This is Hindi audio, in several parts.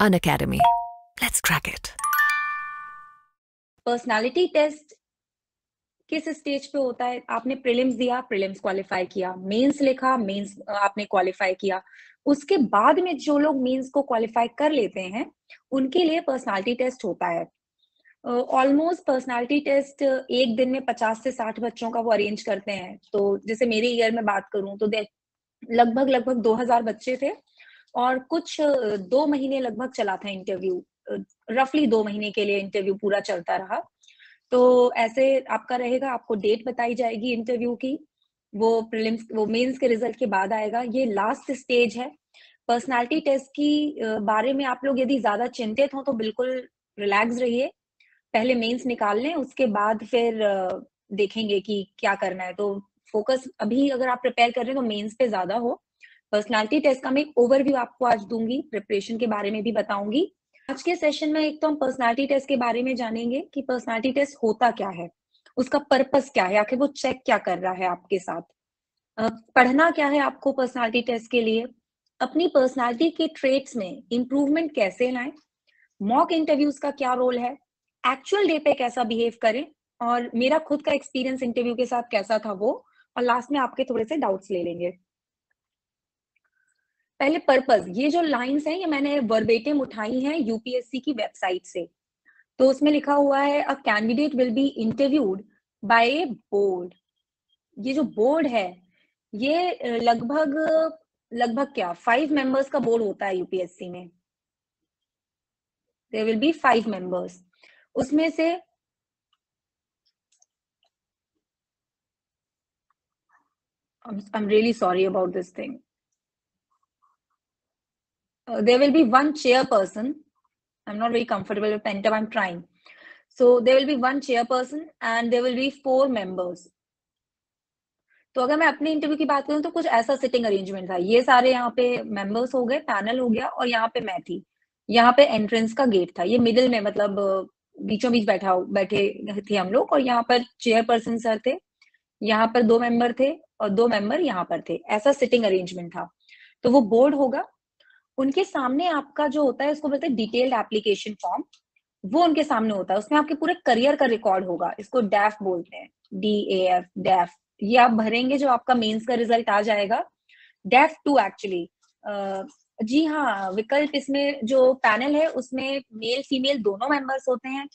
Unacademy. Let's crack it. Personality test किस स्टेज पे होता है? आपने प्रीलिम्स दिया, प्रीलिम्स क्वालिफाई किया, मेंस लिखा, मेंस आपने क्वालिफाई किया। उसके बाद में जो लोग मेंस को क्वालिफाई कर लेते हैं, उनके लिए पर्सनालिटी टेस्ट होता है। ऑलमोस्ट पर्सनालिटी टेस्ट एक दिन में 50 से 60 बच्चों का वो अरेंज करते हैं। तो जैसे मेरे ईयर में बात करूं तो लगभग 2000 बच्चे थे और कुछ 2 महीने लगभग चला था इंटरव्यू। रफली 2 महीने के लिए इंटरव्यू पूरा चलता रहा। तो ऐसे आपका रहेगा, आपको डेट बताई जाएगी इंटरव्यू की, वो मेंस के रिजल्ट के बाद आएगा। ये लास्ट स्टेज है। पर्सनालिटी टेस्ट की बारे में आप लोग यदि ज्यादा चिंतित हो तो बिल्कुल रिलैक्स रहिए। पहले मेंस निकाल लें, उसके बाद फिर देखेंगे कि क्या करना है। तो फोकस अभी अगर आप प्रिपेयर कर रहे हैं तो मेंस पे ज्यादा हो। पर्सनालिटी टेस्ट का मैं एक ओवरव्यू आपको आज दूंगी, प्रिपरेशन के बारे में भी बताऊंगी। आज के सेशन में एक तो हम पर्सनालिटी टेस्ट के बारे में जानेंगे कि पर्सनालिटी टेस्ट होता क्या है, उसका पर्पस क्या है, आखिर वो चेक क्या कर रहा है आपके साथ। पढ़ना क्या है आपको पर्सनालिटी टेस्ट के लिए, अपनी पर्सनालिटी के ट्रेट्स में इंप्रूवमेंट कैसे लाएं, मॉक इंटरव्यूज का क्या रोल है, एक्चुअल डे पे कैसा बिहेव करें, और मेरा खुद का एक्सपीरियंस इंटरव्यू के साथ कैसा था वो, और लास्ट में आपके थोड़े से डाउट्स ले लेंगे। पहले पर्पस, ये जो लाइंस हैं ये मैंने वर्बेटिम उठाई हैं यूपीएससी की वेबसाइट से। तो उसमें लिखा हुआ है a candidate will be interviewed bye A board. ये जो बोर्ड है ये लगभग लगभग क्या 5 मेंबर्स का बोर्ड होता है यूपीएससी में। There will be 5 members. उसमें से I'm really sorry about this thing. There will be one chairperson. I'm not very comfortable with pen tab. I'm trying. So there will be one chairperson and there will be 4 members. तो अगर मैं अपने इंटरव्यू की बात करूं तो कुछ ऐसा सिटिंग अरेंजमेंट था। ये सारे यहाँ पे मेंबर्स हो गए, पैनल हो गया, और यहाँ पे मैं थी। यहाँ पे एंट्रेंस का गेट था, ये मिडिल में, मतलब बीचों बीच बैठे थे हम लोग। और यहाँ पर चेयरपर्सन सर थे, यहाँ पर 2 मेंबर थे और 2 मेंबर यहाँ पर थे। ऐसा सिटिंग अरेंजमेंट था। तो वो बोर्ड होगा, उनके सामने आपका जो होता है उसको बोलते हैं डिटेल्ड एप्लीकेशन फॉर्म। वो उनके सामने होता है, उसमें आपके पूरे करियर का रिकॉर्ड होगा। इसको डैफ बोलते हैं, DAF, डैफ। ये आप भरेंगे जो आपका मेंस का रिजल्ट आ जाएगा। डैफ 2 एक्चुअली। जी हाँ, विकल्प इसमें जो पैनल है उसमें मेल फीमेल दोनों मेंबर्स होते हैं।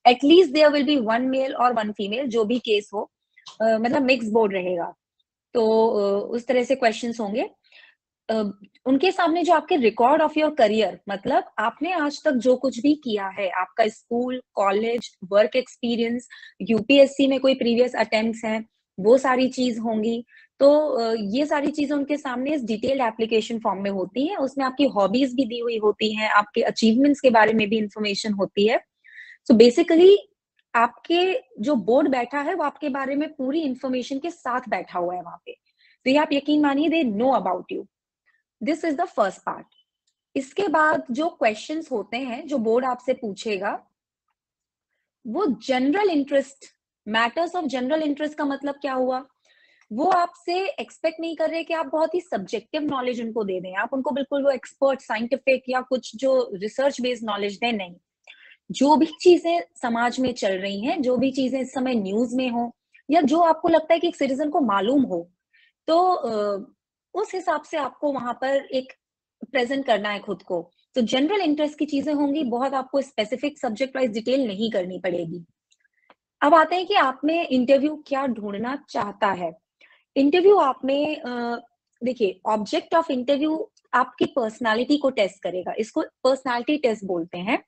At least there will be 1 male और 1 फीमेल, जो भी केस हो। मतलब मिक्स बोर्ड रहेगा। तो उस तरह से क्वेश्चंस होंगे। उनके सामने जो आपके रिकॉर्ड ऑफ योर करियर, मतलब आपने आज तक जो कुछ भी किया है, आपका school, college, work experience, UPSC में कोई प्रीवियस अटेम्प्ट्स हैं, वो सारी चीज होंगी। तो ये सारी चीजें उनके सामने इस डिटेल्ड एप्लीकेशन फॉर्म में होती हैं। उसमें आपकी हॉबीज भी दी हुई होती हैं, आपके अचीवमेंट्स के बारे में भी इंफॉर्मेशन होती है। सो बेसिकली आपके जो बोर्ड बैठा है वो आपके बारे में पूरी इंफॉर्मेशन के साथ बैठा हुआ है वहां पे। तो ये आप यकीन मानिए, they know about you. This is the first part. इसके बाद जो क्वेश्चंस होते हैं जो बोर्ड आपसे पूछेगा, वो general interest, matters of general interest का मतलब क्या हुआ? वो आपसे एक्सपेक्ट नहीं कर रहे कि आप बहुत ही सब्जेक्टिव नॉलेज उनको दे दें, आप उनको बिल्कुल वो एक्सपर्ट साइंटिफिक या कुछ जो रिसर्च बेस्ड नॉलेज दें, नहीं। जो भी चीजें समाज में चल रही हैं, जो भी चीजें इस समय न्यूज में हो, या जो आपको लगता है कि एक सिटीजन को मालूम हो, तो उस हिसाब से आपको वहां पर एक प्रेजेंट करना है खुद को। तो जनरल इंटरेस्ट की चीजें होंगी, बहुत आपको स्पेसिफिक सब्जेक्ट वाइज डिटेल नहीं करनी पड़ेगी। अब आते हैं कि आप में इंटरव्यू क्या ढूंढना चाहता है। इंटरव्यू आप में देखिए, ऑब्जेक्ट ऑफ इंटरव्यू आपकी पर्सनालिटी को टेस्ट करेगा। इसको पर्सनालिटी टेस्ट बोलते हैं,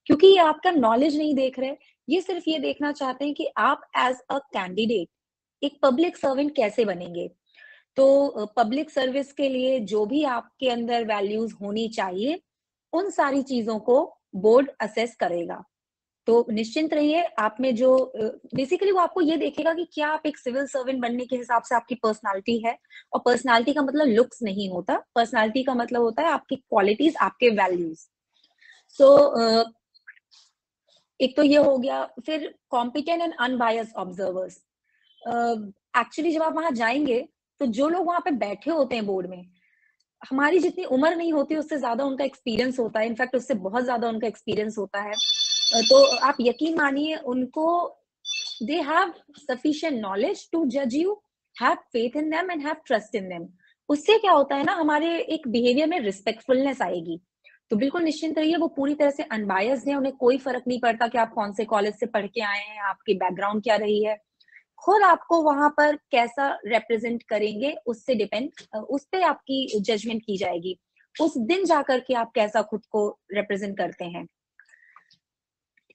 क्योंकि ये आपका नॉलेज नहीं देख रहे, ये सिर्फ ये देखना चाहते हैं कि आप एज अ कैंडिडेट एक पब्लिक सर्वेंट कैसे बनेंगे। तो पब्लिक सर्विस के लिए जो भी आपके अंदर वैल्यूज होनी चाहिए, उन सारी चीजों को बोर्ड असेस करेगा। तो निश्चिंत रहिए, आप में जो बेसिकली वो आपको ये देखेगा कि क्या आप एक सिविल सर्वेंट बनने के हिसाब से आपकी पर्सनालिटी है। और पर्सनालिटी का मतलब लुक्स नहीं होता, पर्सनालिटी का मतलब होता है आपकी क्वालिटीज, आपके वैल्यूज। सो एक तो ये हो गया। फिर competent and unbiased observers. Actually जब आप वहां जाएंगे तो जो लोग वहां पे बैठे होते हैं बोर्ड में, हमारी जितनी उम्र नहीं होती उससे ज्यादा उनका एक्सपीरियंस होता है, इनफैक्ट उससे बहुत ज्यादा उनका एक्सपीरियंस होता है। तो आप यकीन मानिए उनको, they have sufficient knowledge to judge you, have faith in them and have trust in them। उससे क्या होता है ना, हमारे एक बिहेवियर में रिस्पेक्टफुलनेस आएगी। तो बिल्कुल निश्चिंत रहिए, वो पूरी तरह से अनबायस्ड है, उन्हें कोई फर्क नहीं पड़ता कि आप कौन से कॉलेज से पढ़ के आए हैं, आपकी बैकग्राउंड क्या रही है। खुद आपको वहां पर कैसा रिप्रेजेंट करेंगे उससे डिपेंड, उस पे आपकी जजमेंट की जाएगी, उस दिन जाकर के आप कैसा खुद को रिप्रेजेंट करते हैं।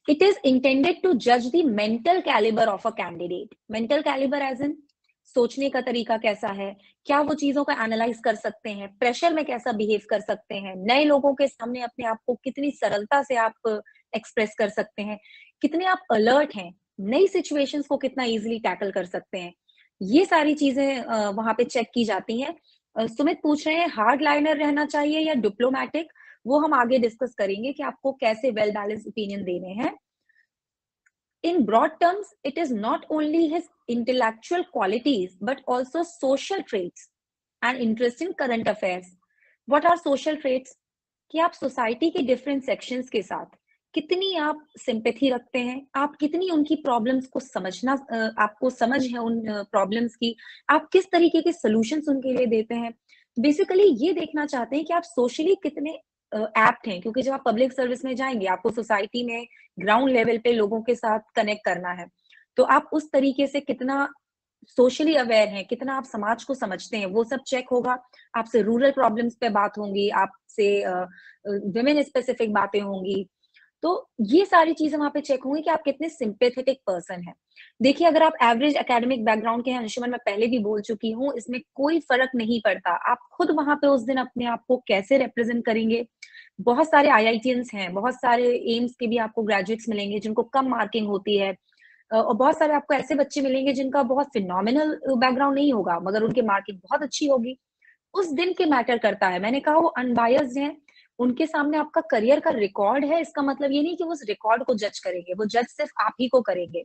It is intended to judge the mental caliber of a candidate। mental caliber as in सोचने का तरीका कैसा है, क्या वो चीजों को एनालाइज कर सकते हैं, प्रेशर में कैसा बिहेव कर सकते हैं, नए लोगों के सामने अपने आप को कितनी सरलता से आप एक्सप्रेस कर सकते हैं, कितने आप अलर्ट हैं, नई सिचुएशंस को कितना इजीली टैकल कर सकते हैं। ये सारी चीजें वहां पे चेक की जाती हैं। सुमित पूछ रहे हैं हार्ड लाइनर रहना चाहिए या डिप्लोमैटिक, वो हम आगे डिस्कस करेंगे कि आपको कैसे वेल बैलेंस ओपिनियन देने हैं। In broad terms, it is not only his intellectual qualities but also social traits and interest in current affairs। What are social traits? कि आप सोसाइटी के डिफरेंट सेक्शंस के साथ कितनी आप सिंपैथी रखते हैं, आप कितनी उनकी प्रॉब्लम्स को समझना, आपको समझ है उन प्रॉब्लम्स की, आप किस तरीके के सॉल्यूशंस उनके लिए देते हैं। बेसिकली ये देखना चाहते हैं कि आप सोशली कितने एप्ट हैं, क्योंकि जब आप पब्लिक सर्विस में जाएंगे आपको सोसाइटी में ग्राउंड लेवल पे लोगों के साथ कनेक्ट करना है, तो आप उस तरीके से कितना सोशली अवेयर हैं, कितना आप समाज को समझते हैं, वो सब चेक होगा। आपसे रूरल प्रॉब्लम्स पे बात होंगी, आपसे विमेन स्पेसिफिक बातें होंगी। तो ये सारी चीजें वहां पे चेक होंगी कि आप कितने सिंपेथेटिक पर्सन हैं। देखिए, अगर आप एवरेज एकेडमिक बैकग्राउंड के हैं, अंशुमन मैं पहले भी बोल चुकी हूँ, इसमें कोई फर्क नहीं पड़ता। आप खुद वहां पे उस दिन अपने आप को कैसे रिप्रेजेंट करेंगे। बहुत सारे आईआईटीएंस हैं, बहुत सारे एम्स के भी आपको ग्रेजुएट्स मिलेंगे जिनको कम मार्किंग होती है, और बहुत सारे आपको ऐसे बच्चे मिलेंगे जिनका बहुत फिनोमिनल बैकग्राउंड नहीं होगा मगर उनकी मार्किंग बहुत अच्छी होगी। उस दिन के मैटर करता है। मैंने कहा वो अनबायस्ड हैं, उनके सामने आपका करियर का रिकॉर्ड है, इसका मतलब ये नहीं कि वो उस रिकॉर्ड को जज करेंगे, वो जज सिर्फ आप ही को करेंगे।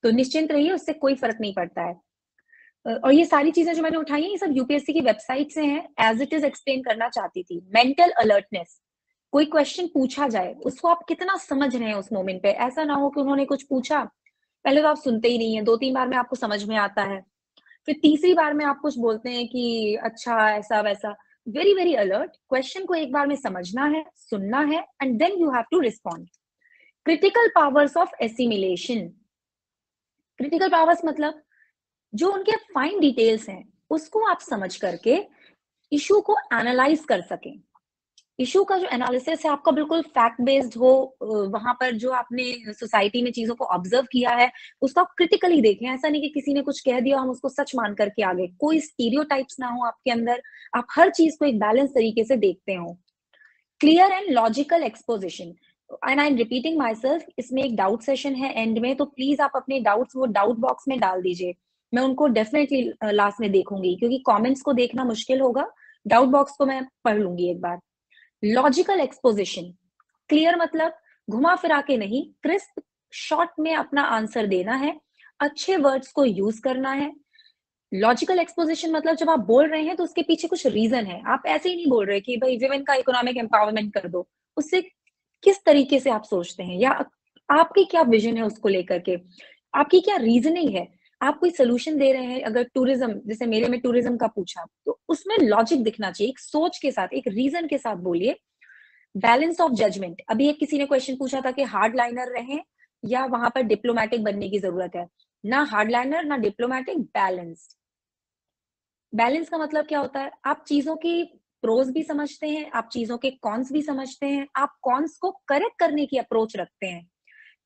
तो निश्चिंत रहिए, उससे कोई फर्क नहीं पड़ता है। और ये सारी चीजें जो मैंने उठाई हैं, ये सब यूपीएससी की वेबसाइट से हैं। एज इट इज एक्सप्लेन करना चाहती थी। मेंटल अलर्टनेस, कोई क्वेश्चन पूछा जाए उसको आप कितना समझ रहे हैं उस मोमेंट पे। ऐसा ना हो कि उन्होंने कुछ पूछा, पहले तो आप सुनते ही नहीं है, 2-3 बार में आपको समझ में आता है, फिर तीसरी बार में आप कुछ बोलते हैं कि अच्छा ऐसा वैसा। वेरी वेरी अलर्ट, क्वेश्चन को एक बार में समझना है, सुनना है, and then you have to respond. Critical powers of assimilation. Critical powers मतलब जो उनके फाइन डिटेल्स हैं उसको आप समझ करके इशू को एनालाइज कर सकें। इशू का जो एनालिसिस है आपका बिल्कुल फैक्ट बेस्ड हो, वहां पर जो आपने सोसाइटी में चीजों को ऑब्जर्व किया है उसको आप क्रिटिकली देखें। ऐसा नहीं कि किसी ने कुछ कह दिया हम उसको सच मान करके आ गए। कोई स्टीरियोटाइप्स ना हो आपके अंदर, आप हर चीज को एक बैलेंस तरीके से देखते हो। Clear and logical exposition, and I am repeating my self, इसमें एक डाउट सेशन है एंड में, तो प्लीज आप अपने डाउट्स वो डाउट बॉक्स में डाल दीजिए। मैं उनको डेफिनेटली लास्ट में देखूंगी, क्योंकि कमेंट्स को देखना मुश्किल होगा, डाउट बॉक्स को मैं पढ़ लूंगी एक बार। लॉजिकल एक्सपोजिशन, क्लियर मतलब घुमा फिरा के नहीं, क्रिस्प शॉर्ट में अपना आंसर देना है, अच्छे वर्ड्स को यूज करना है। लॉजिकल एक्सपोजिशन मतलब जब आप बोल रहे हैं तो उसके पीछे कुछ रीजन है, आप ऐसे ही नहीं बोल रहे कि भाई विमेन का इकोनॉमिक एम्पावरमेंट कर दो। उससे किस तरीके से आप सोचते हैं, या आपकी क्या विजन है उसको लेकर के, आपकी क्या रीजनिंग है, आप कोई सोल्यूशन दे रहे हैं। अगर टूरिज्म, जैसे मेरे में टूरिज्म का पूछा, तो उसमें लॉजिक दिखना चाहिए, एक सोच के साथ, एक रीजन के साथ बोलिए। बैलेंस ऑफ जजमेंट, अभी एक किसी ने क्वेश्चन पूछा था कि हार्ड लाइनर रहे या वहां पर डिप्लोमेटिक बनने की जरूरत है। ना हार्ड लाइनर ना डिप्लोमेटिक, बैलेंस्ड। बैलेंस का मतलब क्या होता है, आप चीजों की प्रोज भी समझते हैं, आप चीजों के कॉन्स भी समझते हैं, आप कॉन्स को करेक्ट करने की अप्रोच रखते हैं।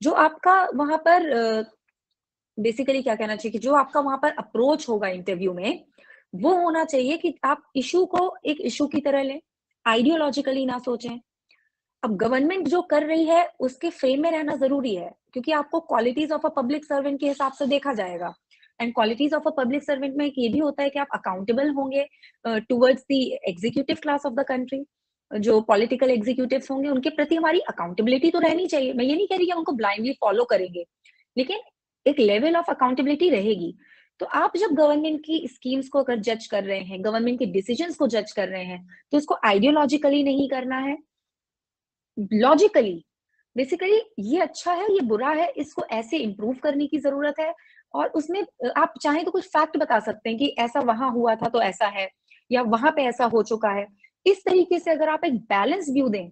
जो आपका वहां पर बेसिकली क्या कहना चाहिए कि जो आपका वहां पर अप्रोच होगा इंटरव्यू में, वो होना चाहिए कि आप इशू को एक इशू की तरह लें, आइडियोलॉजिकली ना सोचें। अब गवर्नमेंट जो कर रही है उसके फ्रेम में रहना जरूरी है, क्योंकि आपको qualities of a public servant के हिसाब से देखा जाएगा। And qualities of a public servant में एक ये भी होता है कि आप अकाउंटेबल होंगे towards the executive class of the country. जो पॉलिटिकल एग्जीक्यूटिव्स होंगे उनके प्रति हमारी अकाउंटेबिलिटी तो रहनी चाहिए। मैं ये नहीं कह रही कि हम उनको ब्लाइंडली फॉलो करेंगे, लेकिन एक लेवल ऑफ अकाउंटेबिलिटी रहेगी। तो आप जब गवर्नमेंट की स्कीम्स को अगर जज कर रहे हैं, गवर्नमेंट के डिसीजंस को जज कर रहे हैं, तो इसको आइडियोलॉजिकली नहीं करना है, लॉजिकली। बेसिकली ये अच्छा है, ये बुरा है, इसको ऐसे इम्प्रूव करने की ज़रूरत है और उसमें आप चाहें तो कुछ फैक्ट बता सकते हैं कि ऐसा वहाँ हुआ था तो ऐसा है या वहाँ पे ऐसा हो चुका है। इस तरीके से अगर आप एक बैलेंस व्यू दें,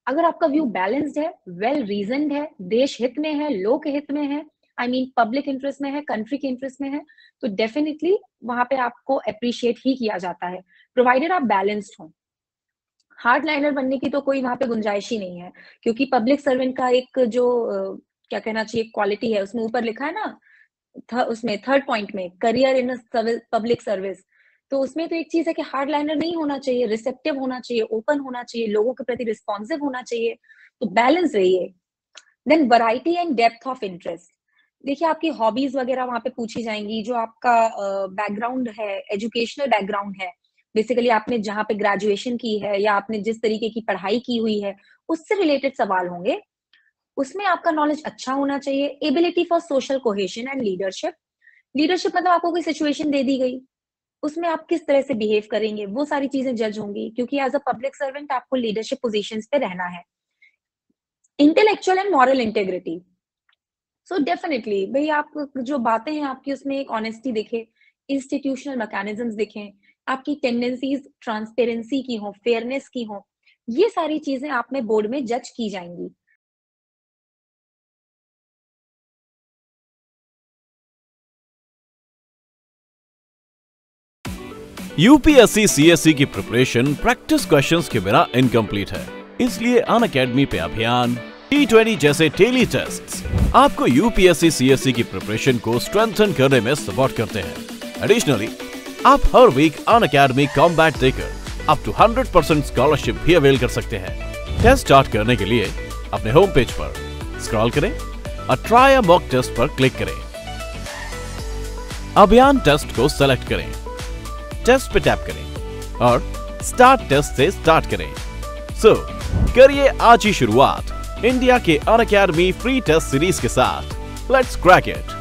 अगर आपका व्यू बैलेंस्ड है, वेल रीज़न्ड है, देश हित में है, लोक हित में है, आई मीन पब्लिक इंटरेस्ट में है, कंट्री के इंटरेस्ट में है, तो डेफिनिटली वहाँ पे आपको एप्रिशिएट ही किया जाता है, प्रोवाइडेड आप बैलेंस्ड हों। हार्डलाइनर बनने की तो कोई वहाँ पे गुंजाइश ही नहीं है, क्योंकि पब्लिक सर्वेंट का एक जो क्या कहना चाहिए क्वालिटी है, उसमें ऊपर लिखा है ना उसमें थर्ड पॉइंट में करियर इन पब्लिक सर्विस, तो उसमें तो एक चीज है कि हार्डलाइनर नहीं होना चाहिए, रिसेप्टिव होना चाहिए, ओपन होना चाहिए, लोगों के प्रति रिस्पॉन्सिव होना चाहिए, तो बैलेंस रहिए। Then variety and depth of interest. देखिए आपकी हॉबीज वगैरह वहां पे पूछी जाएंगी, जो आपका बैकग्राउंड है, एजुकेशनल बैकग्राउंड है, बेसिकली आपने जहाँ पे ग्रेजुएशन की है या आपने जिस तरीके की पढ़ाई की हुई है, उससे रिलेटेड सवाल होंगे। उसमें आपका नॉलेज अच्छा होना चाहिए। Ability for social cohesion and leadership. Leadership मतलब आपको कोई सिचुएशन दे दी गई, उसमें आप किस तरह से बिहेव करेंगे, वो सारी चीजें जज होंगी, क्योंकि एज अ पब्लिक सर्वेंट आपको लीडरशिप पोजीशंस पे रहना है। Intellectual and moral integrity. So definitely भाई आप जो बातें हैं आपकी उसमें एक ऑनेस्टी दिखे, इंस्टीट्यूशनल मैकेनिज्म्स दिखें, आपकी टेंडेंसीज ट्रांसपेरेंसी की हो, फेयरनेस की हो, ये सारी चीजें आप में बोर्ड में जज की जाएंगी। यूपीएससी सीएससी की प्रिपरेशन प्रैक्टिस क्वेश्चंस के बिना इनकम्प्लीट है, इसलिए अनअकैडमी पे अभियान T20 जैसे डेली टेस्ट्स आपको यूपीएससी सीएससी की प्रिपरेशन को स्ट्रेंथन करने में सपोर्ट करते हैं। एडिशनली आप हर वीक अनअकैडमी कॉम्बैट देकर अप टू 100% स्कॉलरशिप भी अवेल कर सकते हैं। टेस्ट स्टार्ट करने के लिए अपने होम पेज पर स्क्रॉल करें और ट्राई अ मॉक टेस्ट पर क्लिक करें। अभियान टेस्ट को सेलेक्ट करें, टेस्ट पे टैप करें और स्टार्ट टेस्ट से स्टार्ट करें। सो करिए आज ही शुरुआत इंडिया के अनअकैडमी फ्री टेस्ट सीरीज के साथ। Let's crack it.